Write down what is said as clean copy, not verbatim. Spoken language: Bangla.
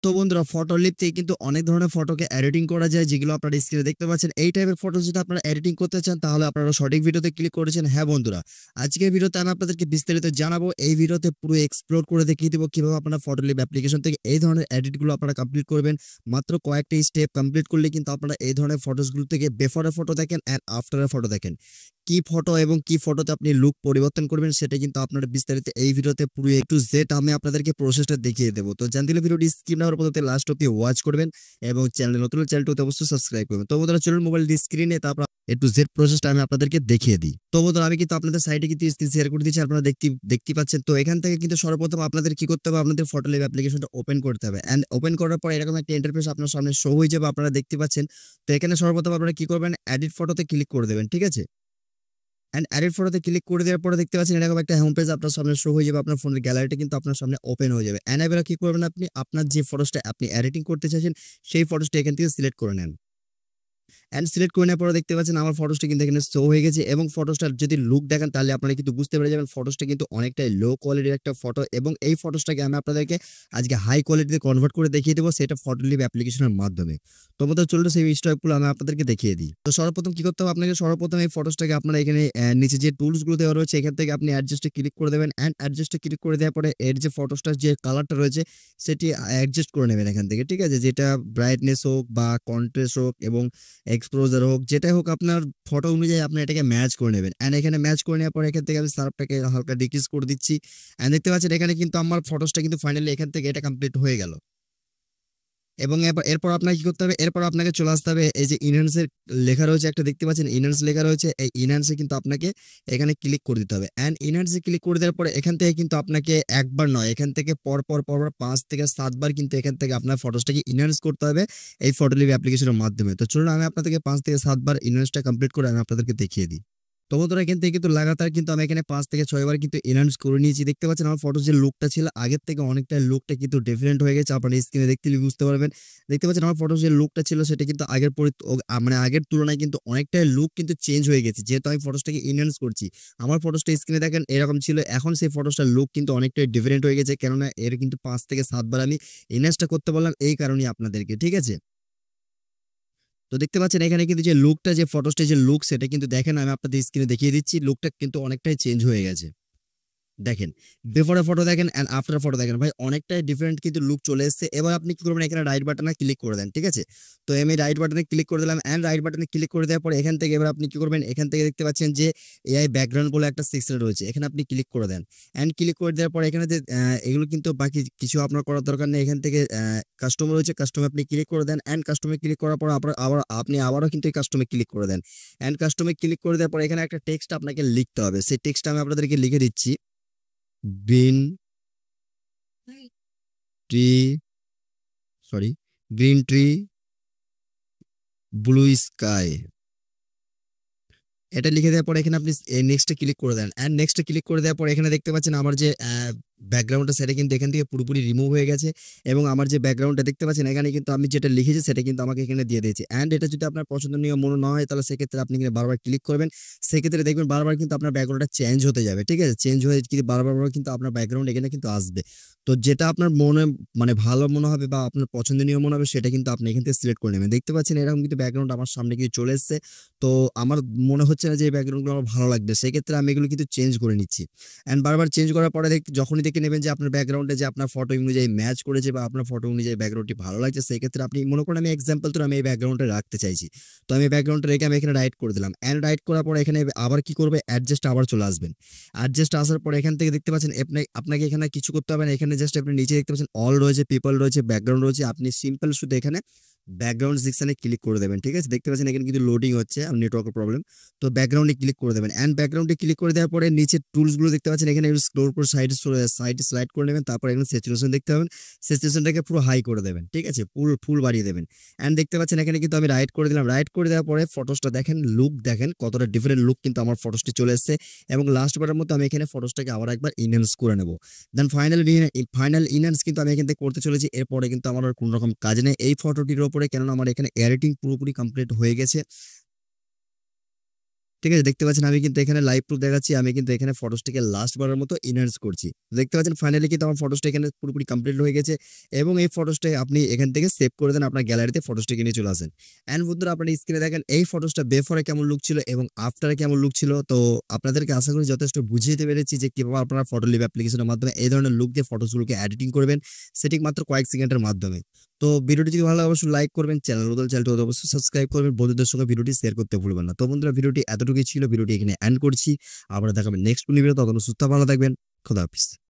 তো বন্ধুরা ফটো লিপ থেকে কিন্তু অনেক ধরনের ফটোকে এডিটিং করা যায়, যেগুলো আপনারা স্ক্রিনে দেখতে পাচ্ছেন। এই টাইপের ফটো যদি আপনারা এডিটিং করতে চান তাহলে আপনারা সঠিক ভিডিওতে ক্লিক করেছেন। হ্যাঁ বন্ধুরা, আজকের ভিডিওতে আমি আপনাদেরকে বিস্তারিত জানাবো। এই ভিডিওতে পুরো এক্সপ্লোর করে দেখিয়ে দেবো কিভাবে আপনারা ফটো লিপ অ্যাপ্লিকেশন থেকে এই ধরনের এডিটগুলো আপনারা কমপ্লিট করবেন। মাত্র কয়েকটা স্টেপ কমপ্লিট করলে কিন্তু আপনারা এই ধরনের ফটোসগুলো থেকে বেফোরের ফটো দেখেন অ্যান্ড আফটারের ফটো দেখেন, কি ফটো এবং কি ফটোতে আপনি লুক পরিবর্তন করবেন সেটা কিন্তু আপনারা বিস্তারিত এই ভিডিওতে পুরো এ টু জেড আমি আপনাদেরকে প্রসেসটা দেখিয়ে দেবো। তো জানতে হলে ভিডিওটি স্কিপ না করার পদ্ধতি লাস্ট অব্দি ওয়াচ করবেন এবং চ্যানেল নতুন চ্যানেলটিতে অবশ্যই সাবস্ক্রাইব করবেন। তো বন্ধুরা চলুন মোবাইল স্ক্রিনে তারপর এ টু জেড প্রসেসটা আমি আপনাদেরকে দেখিয়ে দিই। তো বন্ধুরা আমি কিন্তু আপনাদের সাইটে কিন্তু স্ক্রিন শেয়ার করে দিচ্ছি, আপনারা দেখতে পাচ্ছেন। তো এখান থেকে কিন্তু সর্বপ্রথম আপনাদের কি করতে হবে, আপনাদের ফটোলিপ অ্যাপ্লিকেশনটা ওপেন করতে হবে। এন্ড ওপেন করার পর এরকম একটা ইন্টারফেস আপনার সামনে শো হয়ে যাবে, আপনারা দেখতে পাচ্ছেন। তো এখানে সর্বপ্রথম আপনারা কি করবেন, এডিট ফটোতে ক্লিক করে দেবেন, ঠিক আছে। এন্ড এডিট ফটোতে ক্লিক করে দেওয়ার পরে দেখতে পাচ্ছেন এরকম একটা হোম পেজ আপনার সামনে শো হয়ে যাবে, আপনার ফোনের গ্যালারিটা কিন্তু আপনার সামনে ওপেন হয়ে যাবে। এন্ড এবার কি করবেন, আপনি আপনার যে ফটোসটা আপনি এডিটিং করতে চাইছেন সেই ফটোসটা এখান থেকে সিলেক্ট করে নেন। এন্ড সিলেক্ট করে নেওয়ার পরে দেখতে পাচ্ছেন আমার ফটোসটা কিন্তু এখানে শো হয়ে গেছে। এবং ফটোসটার যদি লুক দেখেন তাহলে আপনারা কিন্তু বুঝতে পেরে যাবেন ফটোসটা কিন্তু অনেকটাই লো কোয়ালিটির একটা ফটো। এবং এই ফটোসটাকে আমি আপনাদেরকে আজকে হাই কোয়ালিটিতে কনভার্ট করে দেখিয়ে দেবো, সেটা ফটোলিপ অ্যাপ্লিকেশনের মাধ্যমে। তো আমাদের চলুন সেই স্টেপগুলো আমি আপনাদেরকে দেখিয়ে দিই। তো সর্বপ্রথম কি করতে হবে, আপনাকে সর্বপ্রথম এই ফটোসটাকে আপনারা এখানে নিচে যে টুলসগুলো দেওয়া রয়েছে এখান থেকে আপনি অ্যাডজাস্টে ক্লিক করে দেবেন। এন্ড অ্যাডজাস্টে ক্লিক করে দেওয়ার পরে এর যে ফটোসটার যে কালারটা রয়েছে সেটি অ্যাডজাস্ট করে নেবেন এখান থেকে, ঠিক আছে। যেটা ব্রাইটনেস হোক বা কন্ট্রাস্ট হোক এবং এক্সপোজার হোক, যেটাই হোক আপনার ফটো অনুযায়ী আপনি এটাকে ম্যাচ করে নেবেন। এন্ড এখানে ম্যাচ করে নেওয়ার পরে এখান থেকে আমি সার্ফটাকে হালকা ডিক্রিজ করে দিচ্ছি। এন্ড দেখতে পাচ্ছেন এখানে কিন্তু আমার ফটোসটা কিন্তু ফাইনালি এখান থেকে এটা কমপ্লিট হয়ে গেল। এবং এরপর আপনাকে কি করতে হবে, এরপর আপনাকে চলে আসতে হবে এই যে ইনহ্যান্সের লেখা রয়েছে একটা, দেখতে পাচ্ছেন ইনহ্যান্স লেখা রয়েছে, এই ইনহ্যান্সে কিন্তু আপনাকে এখানে ক্লিক করে দিতে হবে। এন্ড ইনহ্যান্সে ক্লিক করে দেওয়ার পরে এখান থেকে কিন্তু আপনাকে একবার নয়, এখান থেকে পর 5 থেকে 7 বার কিন্তু এখান থেকে আপনার ফটোসটাকে ইনহ্যান্স করতে হবে এই ফটোলিপ অ্যাপ্লিকেশনের মাধ্যমে। তো চলুন আমি আপনাদেরকে 5 থেকে 7 বার ইনহ্যান্সটা কমপ্লিট করে আমি আপনাদেরকে দেখিয়ে দিই। তো বন্ধুরা এখান থেকে কিন্তু লাগাতার কিন্তু আমি এখানে 5 থেকে 6 বার কিন্তু এনহান্স করে নিয়েছি। দেখতে পাচ্ছেন আমার ফটোর যে লুকটা ছিল আগের থেকে অনেকটা লুকটা কিন্তু ডিফারেন্ট হয়ে গেছে, আপনারা স্ক্রিনে দেখলে বুঝতে পারবেন। দেখতে পাচ্ছেন আমার ফটোর যে লুকটা ছিল সেটা কিন্তু মানে আগের তুলনায় কিন্তু অনেকটাই লুক কিন্তু চেঞ্জ হয়ে গেছে, যেহেতু আমি ফটোসটাকে এনহান্স করছি। আমার ফটোসটা স্ক্রিনে দেখেন এরকম ছিল, এখন সেই ফটোসটার লুক কিন্তু অনেকটাই ডিফারেন্ট হয়ে গেছে, কেননা এর কিন্তু 5 থেকে 7 বার আমি এনহান্সটা করতে বললাম এই কারণেই আপনাদেরকে, ঠিক আছে। তো দেখতে পাচ্ছেন এখানে কিন্তু যে লুকটা, যে ফটোসটা যে লুক সেটা কিন্তু দেখেন আমি আপনাদের স্ক্রিনে দেখিয়ে দিচ্ছি, লুকটা কিন্তু অনেকটাই চেঞ্জ হয়ে গেছে। দেখেন বিফোরে ফটো দেখেন এন্ড আফটার ফটো দেখেন, ভাই অনেকটাই ডিফারেন্ট কিন্তু লুক চলে এসেছে। এবার আপনি কি করবেন, এখানে রাইট বাটনে ক্লিক করে দেন, ঠিক আছে। তো আমি রাইট বাটনে ক্লিক করে দিলাম। এন্ড রাইট বাটনে ক্লিক করে দেওয়ার পরে এখান থেকে এবার আপনি কি করবেন, এখান থেকে দেখতে পাচ্ছেন যে এআই ব্যাকগ্রাউন্ড বলে একটা সেকশন রয়েছে, এখানে আপনি ক্লিক করে দেন। এন্ড ক্লিক করে দেওয়ার পরে এখানে যে এগুলো কিন্তু বাকি কিছু আপনার করার দরকার নেই। এখান থেকে কাস্টম রয়েছে, কাস্টমে আপনি ক্লিক করে দেন। এন্ড কাস্টমে ক্লিক করার পর আপনি আবারও কিন্তু এই কাস্টমে ক্লিক করে দেন। এন্ড কাস্টমে ক্লিক করে দেওয়ার পর এখানে একটা টেক্সট আপনাকে লিখতে হবে, সেই টেক্সটটা আমি আপনাদেরকে লিখে দিচ্ছি। Green tree, sorry, green tree, blue sky, এটা লিখে দেওয়ার পরে এখানে আপনি নেক্সটে ক্লিক করে দেন। এন্ড নেক্সটে ক্লিক করে দেওয়ার পরে এখানে দেখতে পাচ্ছেন আমার যে ব্যাকগ্রাউন্ডটা সেটা কিন্তু এখান থেকে পুরোপুরি রিমুভ হয়ে গেছে। এবং আমার যে ব্যাকগ্রাউন্ডটা দেখতে পাচ্ছেন এখানে কিন্তু আমি যেটা লিখেছি সেটা কিন্তু আমাকে এখানে দিয়ে দিয়েছে। এন্ড এটা যদি আপনার পছন্দনীয় মনে না হয় তাহলে সেক্ষেত্রে আপনি কিন্তু বারবার ক্লিক করবেন, সেক্ষেত্রে দেখবেন বারবার কিন্তু আপনার ব্যাকগ্রাউন্ডটা চেঞ্জ হতে যাবে, ঠিক আছে। চেঞ্জ হয়ে কিন্তু বারবার কিন্তু আপনার ব্যাকগ্রাউন্ড এখানে কিন্তু আসবে। তো যেটা আপনার মনে মানে ভালো মনে হবে বা আপনার পছন্দনীয় মনে হবে সেটা কিন্তু আপনি এখান থেকে সিলেক্ট করে নেবেন। দেখতে পাচ্ছেন এরকম কিন্তু ব্যাকগ্রাউন্ড আমার সামনে কিন্তু চলে এসেছে। তো আমার মনে হচ্ছে না যে এই ব্যাকগ্রাউন্ডগুলো আমার ভালো লাগবে, সেক্ষেত্রে আমি এগুলো কিন্তু চেঞ্জ করে নিচ্ছি। অ্যান্ড বারবার চেঞ্জ করার পরে যখনই দেখে নেবেন যে আপনার ব্যাকগ্রাউন্ডে যে আপনার ফটো অনুযায়ী ম্যাচ করেছে বা আপনার ফটো অনুযায়ী ব্যাকগ্রাউন্ডটি ভালো লাগছে, সেক্ষেত্রে আপনি মনে করেন আমি এক্সাম্পল তো আমি এই ব্যাকগ্রাউন্ডটা রাখতে চাইছি। তো আমি ব্যাকগ্রাউন্ডটা রেখে আমি এখানে রাইট করে দিলাম। অ্যান্ড রাইট করার পরে এখানে আবার কি করবে, অ্যাডজাস্ট আবার চলে আসবেন। অ্যাডজাস্ট আসার পরে এখান থেকে দেখতে পাচ্ছেন আপনাকে এখানে কিছু করতে হবে না, এখানে জাস্ট আপনি নিচে দেখতে পাচ্ছেন অল রয়েছে, পিপল রয়েছে, ব্যাকগ্রাউন্ড রয়েছে, আপনি সিম্পল শুধু এখানে ব্যাকগ্রাউন্ড সেকশনে ক্লিক করে দেবেন, ঠিক আছে। দেখতে পাচ্ছেন এখানে কিন্তু লোডিং হচ্ছে, নেটওয়ার্কের প্রবলেম। তো ব্যাকগ্রাউন্ডে ক্লিক করে দেবেন। এন্ড ব্যাকগ্রাউন্ডে ক্লিক করে দেওয়ার পরে নিচে টুলসগুলো দেখতে পাচ্ছেন, এখানে একটু স্ক্রল করে সাইডে স্লাইড করে নেবেন। তারপর এখানে স্যাচুরেশন দেখতে পাবেন, স্যাচুরেশনটাকে পুরো হাই করে দেবেন, ঠিক আছে, ফুল বাড়িয়ে দেবেন। এন্ড দেখতে পাচ্ছেন এখানে কিন্তু আমি রাইট করে দিলাম। রাইট করে দেওয়ার পরে ফটোসটা দেখেন, লুক দেখেন কতটা ডিফারেন্ট লুক কিন্তু আমার ফটোসটি চলে এসেছে। এবং লাস্ট বারের মতো আমি এখানে ফটোসটাকে আবার একবার ইনহ্যান্স করে নেব। দেন ফাইনাল ইনহ্যান্স কিন্তু আমি এখান থেকে করতে চলেছি। এরপরে কিন্তু আমার আর কোনো রকম কাজ নেই এই ফটোটির ওপরে, কেননা আমার এখানে এডিটিং পুরোপুরি কমপ্লিট হয়ে গেছে। ঠিক আছে, দেখতে পাচ্ছেন আমি কিন্তু এখানে লাইভ প্রুফ দেখাচ্ছি, আমি কিন্তু এখানে ফটোসটিকে লাস্ট বারের মতো ইনহ্যান্স করছি। দেখতে পাচ্ছেন ফাইনালি কিন্তু আমার ফটোসটা এখানে পুরোপুরি কমপ্লিট হয়ে গেছে এবং এই ফটোসটা আপনি এখান থেকে সেভ করে দেন আপনার গ্যালারিতে, ফটোসটিকে নিয়ে চলে আসেন। এন্ড বন্ধুরা আপনারা স্ক্রিনে দেখেন এই ফটোসটা বেফরে কেমন লুক ছিল এবং আফটারে কেমন লুক ছিল। তো আপনাদেরকে আশা করি যথেষ্ট বুঝিয়ে দিতে পেরেছি যে কিভাবে আপনারা ফটো লিভ অ্যাপ্লিকেশনের মাধ্যমে এই ধরনের লুক দিয়ে ফটোসগুলোকে এডিটিং করবেন, সেটি মাত্র কয়েক সেকেন্ডের মাধ্যমে। তো ভিডিওটি যদি ভালো লাগে অবশ্যই লাইক করবেন, চ্যানেলটি অবশ্যই সাবস্ক্রাইব করবেন, বন্ধুদের সঙ্গে ভিডিওটি শেয়ার করতে ভুলবেন না। তো বন্ধুরা ভিডিওটি এতটুকুই ছিল, ভিডিওটি এখানে এন্ড করছি। আবার দেখাবেন নেক্সট ভিডিওতে, ততক্ষণ সুস্থ ভালো থাকবেন, খোদা হাফেজ।